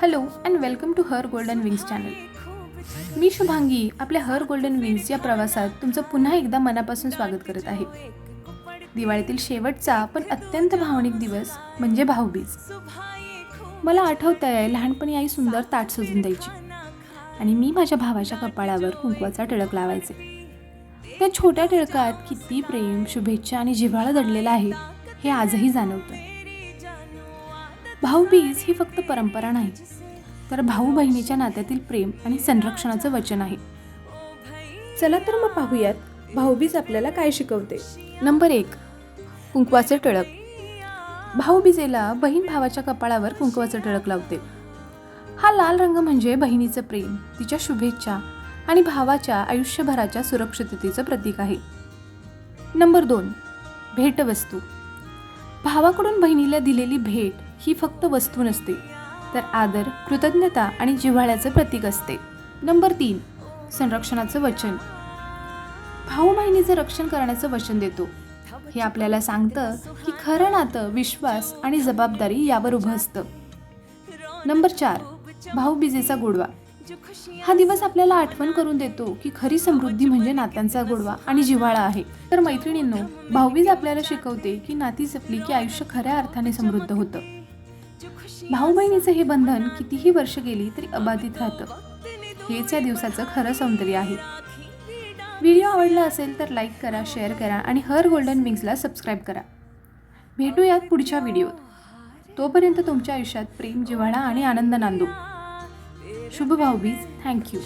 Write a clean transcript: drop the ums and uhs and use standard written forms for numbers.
Hello and welcome to her golden wings channel. मी शुभांगी आपल्या her golden wings या प्रवासात तुमचं पुन्हा एकदा मनापासून स्वागत करत आहे. दिवाळीतील शेवटचा पण अत्यंत भावनिक दिवस म्हणजे भाऊबीज. मला आठवत आहे लहानपणी आई सुंदर ताट सजून द्यायची आणि मी माझ्या भावाच्या कपाळावर कुंकवाचा टिळक लावायचे. त्या छोट्या टिळकात किती प्रेम, शुभेच्छा आणि जिव्हाळा दडलेला आहे हे आजही जाणवतं. भाऊबीज ही फक्त परंपरा नाही, तर भाऊ बहिणीच्या नात्यातील प्रेम आणि संरक्षणाचं वचन आहे. चला तर मग पाहूयात भाऊबीज आपल्याला काय शिकवते. नंबर 1, कुंकवाचे टिळक. भाऊबीजेला बहीण भावाच्या कपाळावर कुंकवाचं टिळक लावते. हा लाल रंग म्हणजे बहिणीचं प्रेम, तिच्या शुभेच्छा आणि भावाच्या आयुष्यभराच्या सुरक्षिततेचं प्रतीक आहे. नंबर 2, भेटवस्तू. भावाकडून बहिणीला दिलेली भेट ही फक्त वस्तू नसते, तर आदर, कृतज्ञता आणि जिव्हाळ्याचं प्रतीक असते. नंबर 3, संरक्षणाचं वचन. भाऊ बहिणीचं रक्षण करण्याचं वचन देतो. हे आपल्याला सांगतं की खरं नातं विश्वास आणि जबाबदारी यावर उभं असतं. नंबर 4, भाऊबीजेचा गोडवा. हा दिवस आपल्याला आठवण करून देतो की खरी समृद्धी म्हणजे नात्यांचा गोडवा आणि जिव्हाळा आहे. तर मैत्रिणींनो, भाऊबीज आपल्याला शिकवते की नाती जपली की आयुष्य खऱ्या अर्थाने समृद्ध होतं. भाऊ बहिणीचं हे बंधन कितीही वर्ष गेली तरी अबाधित राहतं. हेच या दिवसाचं खरं सौंदर्य आहे. व्हिडिओ आवडला असेल तर लाईक करा, शेअर करा आणि हर गोल्डन विंग्सला सबस्क्राईब करा. भेटूयात पुढच्या व्हिडिओत. तोपर्यंत तुमच्या आयुष्यात प्रेम, जिव्हाळा आणि आनंद नांदो. शुभ भाऊबीज. थँक्यू.